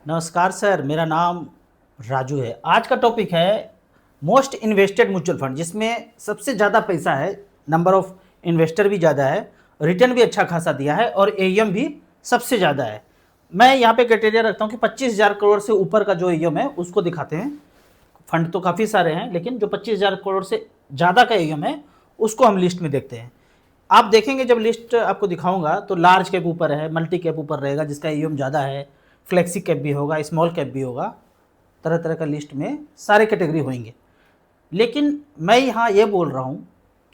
नमस्कार सर, मेरा नाम राजू है। आज का टॉपिक है मोस्ट इन्वेस्टेड म्यूचुअल फंड, जिसमें सबसे ज़्यादा पैसा है, नंबर ऑफ इन्वेस्टर भी ज़्यादा है, रिटर्न भी अच्छा खासा दिया है और एईएम भी सबसे ज़्यादा है। मैं यहाँ पे क्राइटेरिया रखता हूँ कि 25,000 करोड़ से ऊपर का जो एईएम है उसको दिखाते हैं। फंड तो काफ़ी सारे हैं, लेकिन जो 25,000 करोड़ से ज़्यादा का एईएम है उसको हम लिस्ट में देखते हैं। आप देखेंगे जब लिस्ट आपको दिखाऊंगा तो लार्ज कैप ऊपर है, मल्टी कैप ऊपर रहेगा जिसका एईएम ज़्यादा है, फ्लेक्सी कैप भी होगा, स्मॉल कैप भी होगा, तरह तरह का लिस्ट में सारे कैटेगरी होंगे। लेकिन मैं यहाँ ये बोल रहा हूँ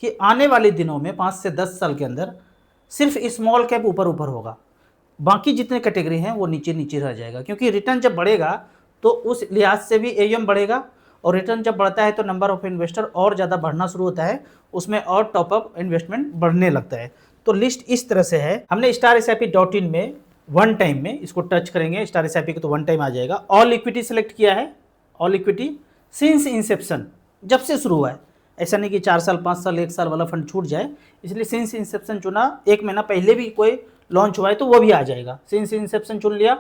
कि आने वाले दिनों में 5 से 10 साल के अंदर सिर्फ स्मॉल कैप ऊपर ऊपर होगा, बाकी जितने कैटेगरी हैं वो नीचे नीचे रह जाएगा। क्योंकि रिटर्न जब बढ़ेगा तो उस लिहाज से भी एईएम बढ़ेगा, और रिटर्न जब बढ़ता है तो नंबर ऑफ इन्वेस्टर और ज़्यादा बढ़ना शुरू होता है, उसमें और टॉपअप इन्वेस्टमेंट बढ़ने लगता है। तो लिस्ट इस तरह से है। हमने StarSIP.in में वन टाइम में इसको टच करेंगे, स्टार SIP को तो वन टाइम आ जाएगा। ऑल इक्विटी सेलेक्ट किया है, ऑल इक्विटी सिंस इंसेप्शन, जब से शुरू हुआ है। ऐसा नहीं कि 4 साल 5 साल 1 साल वाला फंड छूट जाए, इसलिए सिंस इंसेप्शन चुना। 1 महीना पहले भी कोई लॉन्च हुआ है तो वो भी आ जाएगा। सिंस इंसेप्शन चुन लिया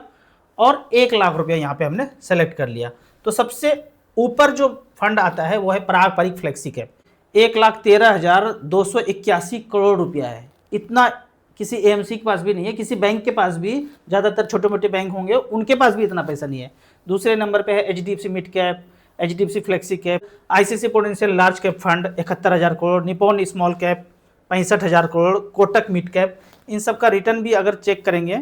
और 1 लाख रुपया यहाँ पे हमने सेलेक्ट कर लिया। तो सबसे ऊपर जो फंड आता है वो है पारंपरिक फ्लेक्सी कैप, 1,13,281 करोड़ रुपया है। इतना किसी एएमसी के पास भी नहीं है, किसी बैंक के पास भी, ज़्यादातर छोटे मोटे बैंक होंगे उनके पास भी इतना पैसा नहीं है। दूसरे नंबर पे है HDFC mid cap, HDFC flexi cap, ICICI prudential large cap fund 71,000 crore, Nippon small cap 65,000 crore, Kotak mid cap. इन सब का रिटर्न भी अगर चेक करेंगे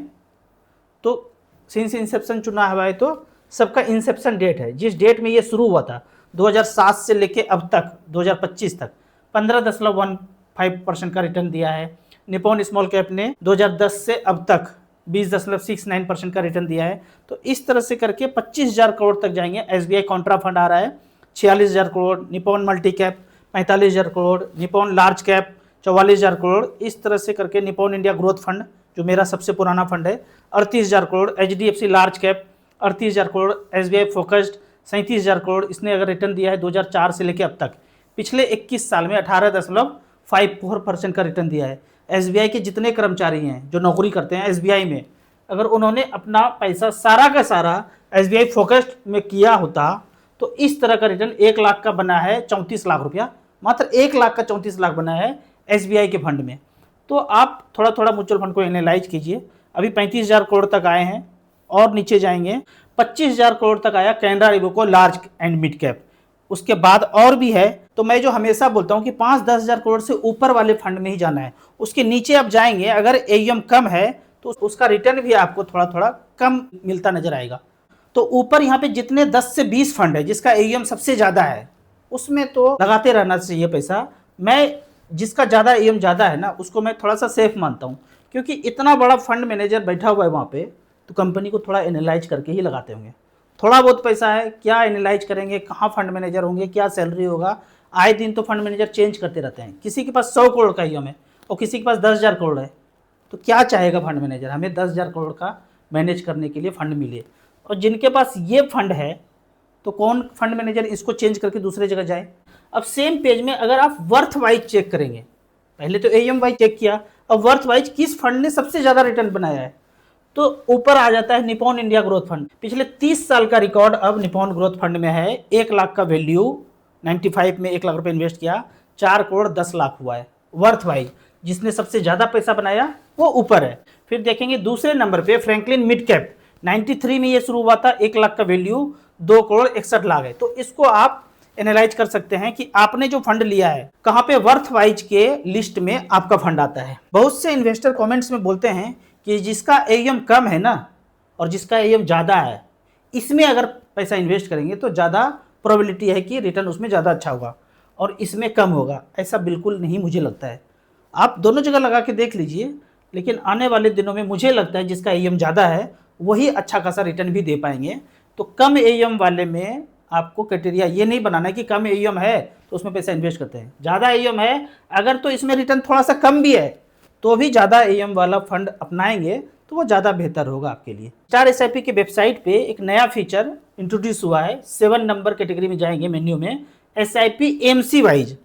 तो सिंस इंसेप्शन चुना हुआ है तो सबका इंसेप्शन डेट है, जिस डेट में ये शुरू हुआ था 2007 से लेके अब तक 2025 तक 15.15% का रिटर्न दिया है। निप्पॉन स्मॉल कैप ने 2010 से अब तक 20.69% का रिटर्न दिया है। तो इस तरह से करके 25,000 करोड़ तक जाएंगे। SBI कॉन्ट्रा फंड आ रहा है 46,000 crore, Nippon multi cap 45,000 crore, Nippon large cap 44,000 crore. इस तरह से करके निप्पॉन इंडिया ग्रोथ फंड, जो मेरा सबसे पुराना फंड है, 38,000 crore, HDFC large cap 38,000 crore, SBI focused 37,000 crore. इसने अगर रिटर्न दिया है 2004 से लेकर अब तक, पिछले 21 साल में 18.54% का रिटर्न दिया है। SBI के जितने कर्मचारी हैं जो नौकरी करते हैं SBI में, अगर उन्होंने अपना पैसा सारा का सारा SBI फोकस्ड में किया होता तो इस तरह का रिटर्न 1 लाख का बना है 34 लाख रुपया, मात्र 1 लाख का 34 लाख बना है SBI के फंड में। तो आप थोड़ा थोड़ा म्यूचुअल फंड को एनालाइज कीजिए। अभी 35,000 करोड़ तक आए हैं और नीचे जाएंगे, 25,000 करोड़ तक आया Canara Robeco large and mid cap. उसके बाद और भी है। तो मैं जो हमेशा बोलता हूं कि 5-10 हज़ार करोड़ से ऊपर वाले फंड में ही जाना है। उसके नीचे आप जाएंगे, अगर एईएम कम है तो उसका रिटर्न भी आपको थोड़ा थोड़ा कम मिलता नजर आएगा। तो ऊपर यहाँ पे जितने 10 से 20 फंड है जिसका एईएम सबसे ज़्यादा है, उसमें तो लगाते रहना चाहिए पैसा। मैं जिसका ज़्यादा एईएम ज़्यादा है ना, उसको मैं थोड़ा सा सेफ मानता हूँ, क्योंकि इतना बड़ा फंड मैनेजर बैठा हुआ है वहाँ पे, तो कंपनी को थोड़ा एनालाइज करके ही लगाते होंगे। थोड़ा बहुत पैसा है, क्या एनालाइज करेंगे, कहाँ फंड मैनेजर होंगे, क्या सैलरी होगा। आए दिन तो फंड मैनेजर चेंज करते रहते हैं। किसी के पास 100 करोड़ का एईएम है और किसी के पास 10,000 करोड़ है, तो क्या चाहेगा फंड मैनेजर, हमें 10,000 करोड़ का मैनेज करने के लिए फंड मिले। और जिनके पास ये फंड है तो कौन फंड मैनेजर इसको चेंज करके दूसरे जगह जाए। अब सेम पेज में अगर आप वर्थ वाइज चेक करेंगे, पहले तो एईएम वाइज चेक किया, अब वर्थ वाइज किस फंड ने सबसे ज़्यादा रिटर्न बनाया है, तो ऊपर आ जाता है निप्पॉन इंडिया ग्रोथ फंड। पिछले 30 साल का रिकॉर्ड अब निप्पॉन ग्रोथ फंड में है। 1 लाख का वैल्यू, 95 में 1 लाख रुपए इन्वेस्ट किया, 4 करोड़ 10 लाख हुआ है वर्थ वाइज। जिसने सबसे ज़्यादा पैसा बनाया वो ऊपर है। फिर देखेंगे दूसरे नंबर पे फ्रैंकलिन मिड कैप, 93 में ये शुरू हुआ था, 1 लाख का वैल्यू, 2 करोड़ 61 लाख है। तो इसको आप एनालाइज कर सकते हैं कि आपने जो फंड लिया है कहाँ पे वर्थ वाइज के लिस्ट में आपका फंड आता है। बहुत से इन्वेस्टर कमेंट्स में बोलते हैं कि जिसका एईएम कम है ना और जिसका एईएम ज़्यादा है, इसमें अगर पैसा इन्वेस्ट करेंगे तो ज़्यादा प्रोबेबिलिटी है कि रिटर्न उसमें ज़्यादा अच्छा होगा और इसमें कम होगा। ऐसा बिल्कुल नहीं मुझे लगता है। आप दोनों जगह लगा के देख लीजिए, लेकिन आने वाले दिनों में मुझे लगता है जिसका एईएम ज़्यादा है वही अच्छा खासा रिटर्न भी दे पाएंगे। तो कम एईएम वाले में आपको क्राइटेरिया ये नहीं बनाना है कि कम एईएम है तो उसमें पैसा इन्वेस्ट करते हैं, ज़्यादा एईएम है अगर तो इसमें रिटर्न थोड़ा सा कम भी है तो भी ज़्यादा एईएम वाला फंड अपनाएंगे तो वो ज़्यादा बेहतर होगा आपके लिए। स्टार SIP के वेबसाइट पे एक नया फीचर इंट्रोड्यूस हुआ है। 7 नंबर कैटेगरी में जाएंगे मेन्यू में, SIP AMC वाइज।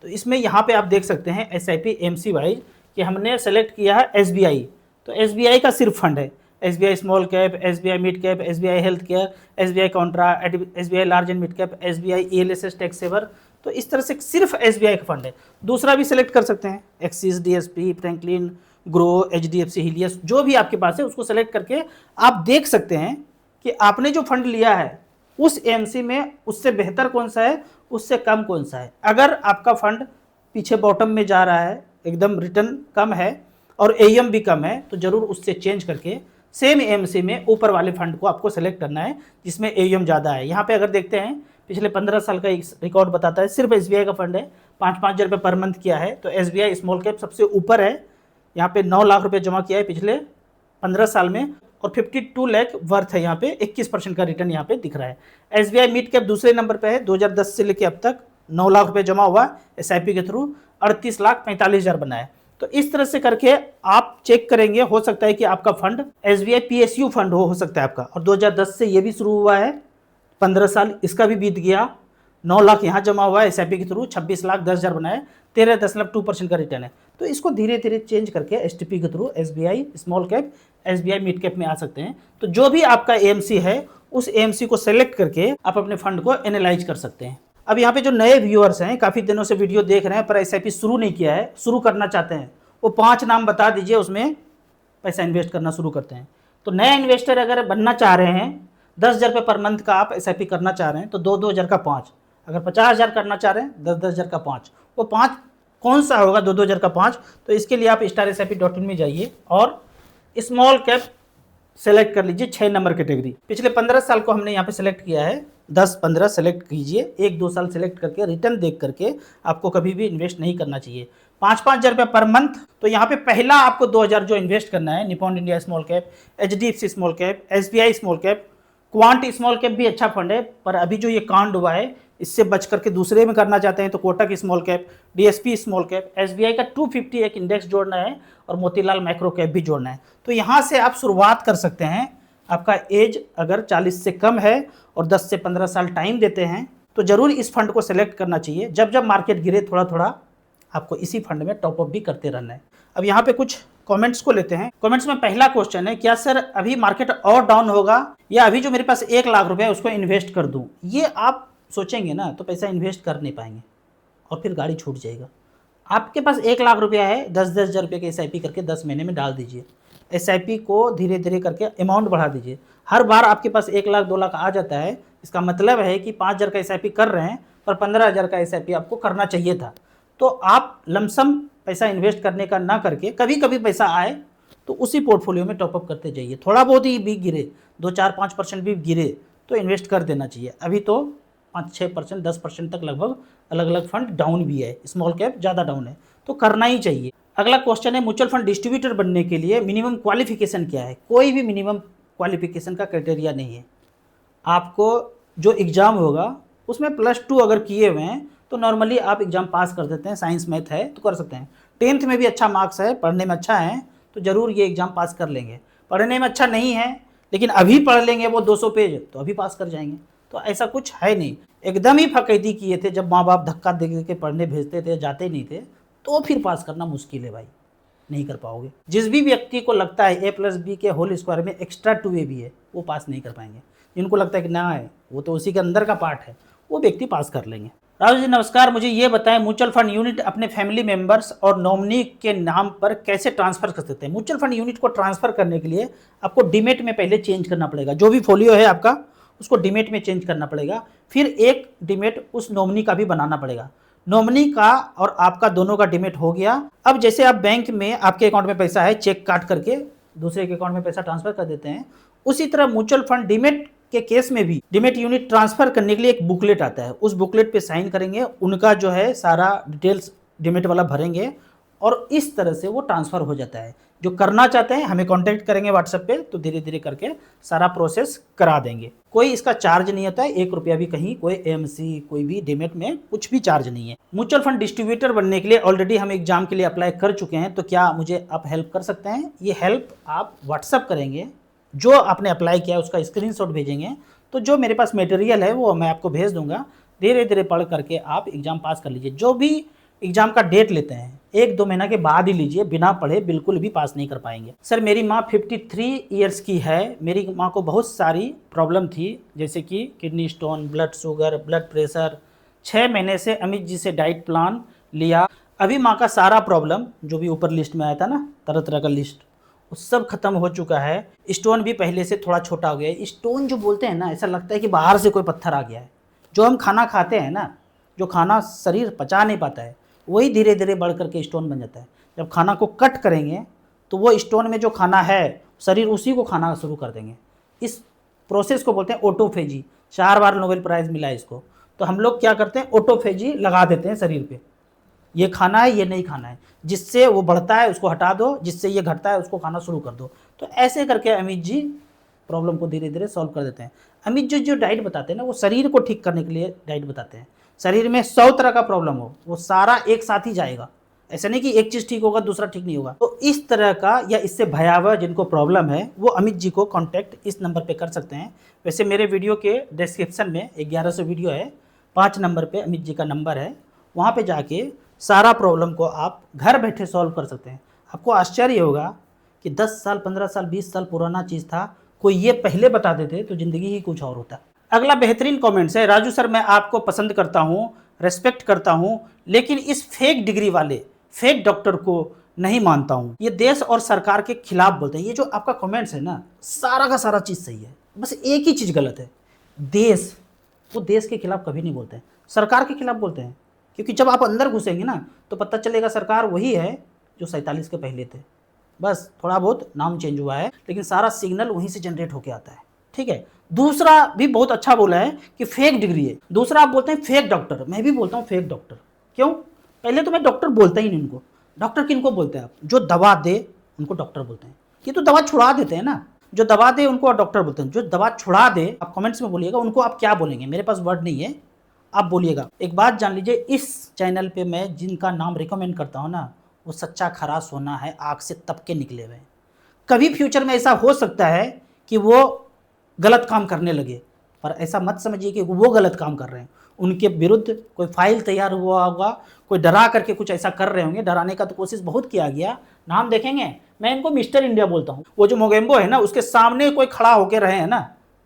तो इसमें यहाँ पे आप देख सकते हैं SIP AMC वाइज कि हमने सेलेक्ट किया है SBI, तो SBI का सिर्फ फंड है। SBI small cap, SBI mid cap, SBI health care, SBI contra, SBI large and mid cap, SBI ELSS tax saver. तो इस तरह से सिर्फ SBI का फंड है। दूसरा भी सिलेक्ट कर सकते हैं, axis, DSP, Franklin, grow, HDFC, हिलियस, जो भी आपके पास है उसको सेलेक्ट करके आप देख सकते हैं कि आपने जो फंड लिया है उस AMC में उससे बेहतर कौन सा है, उससे कम कौन सा है। अगर आपका फंड पीछे बॉटम में जा रहा है, एकदम रिटर्न कम है और AUM भी कम है, तो जरूर उससे चेंज करके सेम AMC में ऊपर वाले फंड को आपको सेलेक्ट करना है जिसमें AUM ज़्यादा है। यहाँ पे अगर देखते हैं पिछले 15 साल का एक रिकॉर्ड बताता है, सिर्फ SBI का फंड है, 5-5 हज़ार रुपये पर मंथ किया है। तो SBI स्मॉल कैप सबसे ऊपर है, यहाँ पे 9 लाख रुपए जमा किया है पिछले 15 साल में और 52 लाख वर्थ है, यहाँ पे 21% का रिटर्न यहाँ पे दिख रहा है। SBI मिड कैप दूसरे नंबर पे है, 2010 से लेके अब तक 9 लाख रुपए जमा हुआ SIP के थ्रू, 38,45,000 बना है। तो इस तरह से करके आप चेक करेंगे, हो सकता है कि आपका फंड SBI PSU फंड हो सकता है आपका, और 2010 से ये भी शुरू हुआ है, 15 साल इसका भी बीत गया, 9 लाख यहाँ जमा हुआ है SIP के थ्रू, 26,10,000 बनाए, 13.2% का रिटर्न है। तो इसको धीरे धीरे चेंज करके STP के through SBI small cap, SBI mid cap में आ सकते हैं। तो जो भी आपका AMC है उस AMC को सेलेक्ट करके आप अपने फंड को एनालाइज कर सकते हैं। अब यहाँ पे जो नए व्यूअर्स हैं, काफ़ी दिनों से वीडियो देख रहे हैं पर SIP शुरू नहीं किया है, शुरू करना चाहते हैं, वो 5 नाम बता दीजिए, उसमें पैसा इन्वेस्ट करना शुरू करते हैं। तो नए इन्वेस्टर अगर बनना चाह रहे हैं, 10,000 रुपये पर मंथ का आप SIP करना चाह रहे हैं तो 2-2 हज़ार का 5, अगर 50,000 करना चाह रहे हैं 10-10 हज़ार का 5, वो 5 कौन सा होगा 2-2 हज़ार का 5। तो इसके लिए आप StarSIP.in में जाइए और स्मॉल कैप सेलेक्ट कर लीजिए, 6 नंबर कैटेगरी। पिछले 15 साल को हमने यहाँ पे सेलेक्ट किया है, 10-15 सेलेक्ट कीजिए, 1-2 साल सेलेक्ट करके रिटर्न देख करके आपको कभी भी इन्वेस्ट नहीं करना चाहिए। 5-5 हज़ार रुपये पर मंथ। तो यहाँ पे पहला आपको 2,000 जो इन्वेस्ट करना है, Nippon India small cap, HDFC small cap, SBI small cap, quant small cap भी अच्छा फंड है, पर अभी जो ये कांड हुआ है इससे बच करके दूसरे में करना चाहते हैं तो Kotak small cap, DSP small cap, SBI का 250 एक इंडेक्स जोड़ना है और मोतीलाल माइक्रो कैप भी जोड़ना है। तो यहाँ से आप शुरुआत कर सकते हैं। आपका एज अगर 40 से कम है और 10 से 15 साल टाइम देते हैं तो जरूर इस फंड को सेलेक्ट करना चाहिए। जब जब मार्केट गिरे थोड़ा थोड़ा आपको इसी फंड में टॉपअप भी करते रहना है। अब यहाँ पे कुछ कमेंट्स को लेते हैं। कमेंट्स में पहला क्वेश्चन है, क्या सर अभी मार्केट और डाउन होगा या अभी जो मेरे पास 1 लाख रुपए है उसको इन्वेस्ट कर दूं? ये आप सोचेंगे ना तो पैसा इन्वेस्ट कर नहीं पाएंगे और फिर गाड़ी छूट जाएगा। आपके पास 1 लाख रुपया है, 10-10 हज़ार रुपये के SIP करके 10 महीने में डाल दीजिए। SIP को धीरे धीरे करके अमाउंट बढ़ा दीजिए। हर बार आपके पास 1 लाख 2 लाख आ जाता है, इसका मतलब है कि 5 हज़ार का SIP कर रहे हैं पर 15 हज़ार का SIP आपको करना चाहिए था। तो आप लमसम पैसा इन्वेस्ट करने का ना करके कभी कभी पैसा आए तो उसी पोर्टफोलियो में टॉपअप करते जाइए। थोड़ा बहुत ही भी गिरे, 2-4-5% भी गिरे तो इन्वेस्ट कर देना चाहिए। अभी तो 5-6%, 10% तक लगभग अलग अलग फंड डाउन भी है, स्मॉल कैप ज़्यादा डाउन है, तो करना ही चाहिए। अगला क्वेश्चन है, म्यूचुअल फंड डिस्ट्रीब्यूटर बनने के लिए मिनिमम क्वालिफिकेशन क्या है? कोई भी मिनिमम क्वालिफिकेशन का क्राइटेरिया नहीं है। आपको जो एग्ज़ाम होगा उसमें +2 अगर किए हुए हैं तो नॉर्मली आप एग्ज़ाम पास कर देते हैं, साइंस मैथ है तो कर सकते हैं। 10th में भी अच्छा मार्क्स है, पढ़ने में अच्छा है तो ज़रूर ये एग्ज़ाम पास कर लेंगे। पढ़ने में अच्छा नहीं है लेकिन अभी पढ़ लेंगे वो 200 पेज तो अभी पास कर जाएंगे। तो ऐसा कुछ है नहीं। एकदम ही फकैती किए थे जब माँ बाप धक्का दे के पढ़ने भेजते थे, जाते नहीं थे, तो फिर पास करना मुश्किल है भाई, नहीं कर पाओगे। जिस भी व्यक्ति को लगता है A+B के होल स्क्वायर में एक्स्ट्रा 2A भी है वो पास नहीं कर पाएंगे। जिनको लगता है कि ना है वो तो उसी के अंदर का पार्ट है, वो व्यक्ति पास कर लेंगे। राहुल जी नमस्कार, मुझे ये बताएं म्यूचुअल फंड यूनिट अपने फैमिली मेंबर्स और नॉमिनी के नाम पर कैसे ट्रांसफर कर सकते हैं? म्यूचुअल फंड यूनिट को ट्रांसफर करने के लिए आपको डीमेट में पहले चेंज करना पड़ेगा। जो भी फोलियो है आपका उसको डीमेट में चेंज करना पड़ेगा, फिर एक डीमेट उस नॉमिनी का भी बनाना पड़ेगा। नॉमिनी का और आपका दोनों का डीमेट हो गया। अब जैसे आप बैंक में आपके अकाउंट में पैसा है, चेक काट करके दूसरे के अकाउंट में पैसा ट्रांसफर कर देते हैं, उसी तरह म्यूचुअल फंड डीमेट के केस में भी डीमेट यूनिट ट्रांसफर करने के लिए एक बुकलेट आता है। उस बुकलेट पे साइन करेंगे, उनका जो है सारा डिटेल्स डीमेट वाला भरेंगे और इस तरह से वो ट्रांसफ़र हो जाता है। जो करना चाहते हैं हमें कांटेक्ट करेंगे व्हाट्सएप पे, तो धीरे धीरे करके सारा प्रोसेस करा देंगे। कोई इसका चार्ज नहीं होता है, 1 रुपया भी कहीं कोई AMC कोई भी डीमेट में कुछ भी चार्ज नहीं है। म्यूचुअल फंड डिस्ट्रीब्यूटर बनने के लिए ऑलरेडी हम एग्जाम के लिए अप्लाई कर चुके हैं, तो क्या मुझे आप हेल्प कर सकते हैं? ये हेल्प आप व्हाट्सएप करेंगे, जो आपने अप्लाई किया है उसका स्क्रीनशॉट भेजेंगे, तो जो मेरे पास मटेरियल है वो मैं आपको भेज दूंगा। धीरे धीरे पढ़ करके आप एग्ज़ाम पास कर लीजिए। जो भी एग्जाम का डेट लेते हैं 1-2 महीना के बाद ही लीजिए, बिना पढ़े बिल्कुल भी पास नहीं कर पाएंगे। सर मेरी माँ 53 ईयर्स की है, मेरी माँ को बहुत सारी प्रॉब्लम थी, जैसे कि kidney stone, blood sugar, blood pressure. 6 महीने से अमित जी से डाइट प्लान लिया, अभी माँ का सारा प्रॉब्लम जो भी ऊपर लिस्ट में आया था ना, तरह तरह का लिस्ट, वो सब खत्म हो चुका है। स्टोन भी पहले से थोड़ा छोटा हो गया है। स्टोन जो बोलते हैं ना, ऐसा लगता है कि बाहर से कोई पत्थर आ गया है। जो हम खाना खाते हैं ना, जो खाना शरीर पचा नहीं पाता है, वही धीरे धीरे बढ़ करके स्टोन बन जाता है। जब खाना को कट करेंगे तो वो स्टोन में जो खाना है, शरीर उसी को खाना शुरू कर देंगे। इस प्रोसेस को बोलते हैं ऑटोफेजी। 4 बार नोबेल प्राइज़ मिला है इसको। तो हम लोग क्या करते हैं, ऑटोफेजी लगा देते हैं शरीर पे, ये खाना है ये नहीं खाना है, जिससे वो बढ़ता है उसको हटा दो, जिससे ये घटता है उसको खाना शुरू कर दो। तो ऐसे करके अमित जी प्रॉब्लम को धीरे धीरे सॉल्व कर देते हैं। अमित जी जो डाइट बताते हैं ना, वो शरीर को ठीक करने के लिए डाइट बताते हैं। शरीर में 100 तरह का प्रॉब्लम हो, वो सारा एक साथ ही जाएगा। ऐसा नहीं कि एक चीज़ ठीक होगा दूसरा ठीक नहीं होगा। तो इस तरह का या इससे भयावह जिनको प्रॉब्लम है, वो अमित जी को कांटेक्ट इस नंबर पे कर सकते हैं। वैसे मेरे वीडियो के डिस्क्रिप्शन में 1100 वीडियो है, 5 नंबर पे अमित जी का नंबर है, वहाँ पे जाके सारा प्रॉब्लम को आप घर बैठे सॉल्व कर सकते हैं। आपको आश्चर्य होगा कि 10 साल, 15 साल, 20 साल पुराना चीज़ था, कोई ये पहले बता देते तो ज़िंदगी ही कुछ और होता। अगला बेहतरीन कमेंट्स है, राजू सर मैं आपको पसंद करता हूँ, रेस्पेक्ट करता हूँ, लेकिन इस फेक डिग्री वाले फेक डॉक्टर को नहीं मानता हूँ, ये देश और सरकार के खिलाफ बोलते हैं। ये जो आपका कमेंट्स है ना, सारा का सारा चीज़ सही है, बस एक ही चीज़ गलत है। देश, वो देश के खिलाफ कभी नहीं बोलते हैं, सरकार के खिलाफ बोलते हैं। क्योंकि जब आप अंदर घुसेंगे ना, तो पता चलेगा सरकार वही है जो 47 के पहले थे, बस थोड़ा बहुत नाम चेंज हुआ है, लेकिन सारा सिग्नल वहीं से जनरेट होके आता है। ठीक है। दूसरा भी बहुत अच्छा बोला है कि फेक डिग्री है। दूसरा आप बोलते हैं फेक डॉक्टर, मैं भी बोलता हूँ फेक डॉक्टर। क्यों? पहले तो मैं डॉक्टर बोलता ही नहीं उनको। डॉक्टर किनको बोलते हैं आप? जो दवा दे उनको डॉक्टर बोलते हैं। ये तो दवा छुड़ा देते हैं ना, जो दवा दे उनको डॉक्टर बोलते हैं। जो दवा छुड़ा दे, आप कमेंट्स में बोलिएगा उनको आप क्या बोलेंगे, मेरे पास वर्ड नहीं है, आप बोलिएगा। एक बात जान लीजिए, इस चैनल पे मैं जिनका नाम रिकमेंड करता हूँ ना, वो सच्चा खरा सोना है, आग से तप के निकले हुए। कभी फ्यूचर में ऐसा हो सकता है कि वो गलत काम करने लगे, पर ऐसा मत समझिए कि वो गलत काम कर रहे हैं। उनके विरुद्ध कोई फाइल तैयार हुआ होगा, कोई डरा करके कुछ ऐसा कर रहे होंगे। डराने का तो कोशिश बहुत किया गया। नाम देखेंगे, मैं इनको मिस्टर इंडिया बोलता हूँ। वो जो मोगेम्बो है ना, उसके सामने कोई खड़ा होकर रहे हैं ना,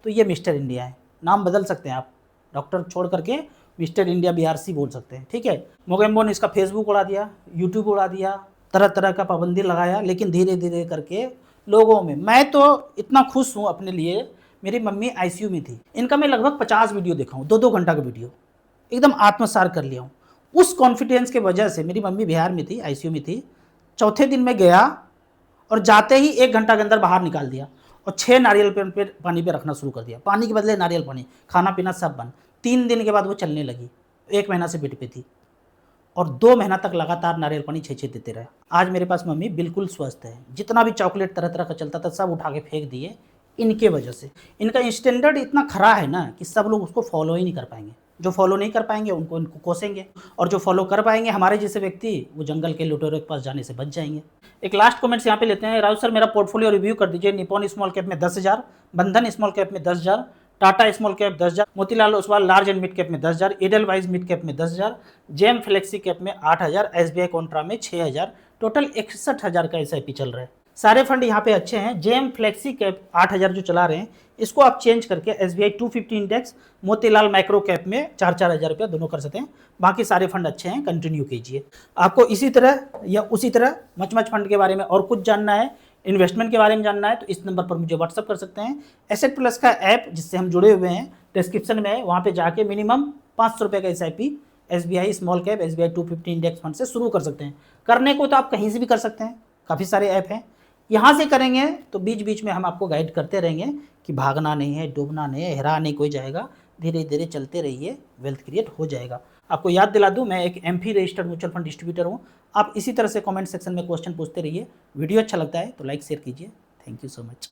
तो ये मिस्टर इंडिया है। नाम बदल सकते हैं आप, डॉक्टर छोड़ करके मिस्टर इंडिया BRC बोल सकते हैं। ठीक है। मोगेम्बो ने इसका फेसबुक उड़ा दिया, यूट्यूब उड़ा दिया, तरह तरह का पाबंदी लगाया, लेकिन धीरे धीरे करके लोगों में, मैं तो इतना खुश हूँ अपने लिए। मेरी मम्मी ICU में थी, इनका मैं लगभग 50 वीडियो देखा हूँ, 2-2 घंटा का वीडियो, एकदम आत्मसार कर लिया हूँ। उस कॉन्फिडेंस के वजह से, मेरी मम्मी बिहार में थी, ICU में थी, चौथे दिन में गया और जाते ही 1 घंटा के अंदर बाहर निकाल दिया और 6 नारियल पानी पे रखना शुरू कर दिया। पानी के बदले नारियल पानी, खाना पीना सब बंद। 3 दिन के बाद वो चलने लगी। 1 महीना से बेड पे थी और 2 महीना तक लगातार नारियल पानी 6-6 देते रहे। आज मेरे पास मम्मी बिल्कुल स्वस्थ है। जितना भी चॉकलेट तरह तरह का चलता था सब उठा के फेंक दिए इनके वजह से। इनका स्टैंडर्ड इतना खरा है ना कि सब लोग उसको फॉलो ही नहीं कर पाएंगे। जो फॉलो नहीं कर पाएंगे उनको इनको कोसेंगे, और जो फॉलो कर पाएंगे हमारे जैसे व्यक्ति, वो जंगल के लुटेरों के पास जाने से बच जाएंगे। एक लास्ट कमेंट्स यहाँ पे लेते हैं। राजू सर मेरा पोर्टफोलियो रिव्यू कर दीजिए। निपॉन स्मॉल कैप में 10,000, बंधन स्मॉल कैप में 10,000, Tata small cap 10,000, Motilal Oswal large and mid cap में 10,000, एडलवाइज मिड कैप में 10,000, जेम फ्लेक्सी कैप में 8,000, SBI कॉन्ट्रा में 6,000, टोटल 61,000 का SIP चल रहा है। सारे फंड यहाँ पे अच्छे हैं। जेम फ्लेक्सी कैप 8,000 जो चला रहे हैं, इसको आप चेंज करके SBI 250 index, Motilal micro cap में 4-4 हज़ार रुपया दोनों कर सकते हैं। बाकी सारे फंड अच्छे हैं, कंटिन्यू कीजिए। आपको इसी तरह या उसी तरह मच फंड के बारे में और कुछ जानना है, इन्वेस्टमेंट के बारे में जानना है, तो इस नंबर पर मुझे व्हाट्सअप कर सकते हैं। एसेट प्लस का ऐप जिससे हम जुड़े हुए हैं, डिस्क्रिप्शन में है, वहाँ पे जाके मिनिमम 500 रुपये का SIP SBI small cap, SBI 250 index fund से शुरू कर सकते हैं। करने को तो आप कहीं से भी कर सकते हैं, काफ़ी सारे ऐप हैं। यहाँ से करेंगे तो बीच बीच में हम आपको गाइड करते रहेंगे कि भागना नहीं है, डूबना नहीं है, हेरा नहीं कोई जाएगा, धीरे धीरे चलते रहिए, वेल्थ क्रिएट हो जाएगा। आपको याद दिला दूं, मैं एक MP registered mutual fund distributor हूं। आप इसी तरह से कमेंट सेक्शन में क्वेश्चन पूछते रहिए। वीडियो अच्छा लगता है तो लाइक शेयर कीजिए। Thank you so much.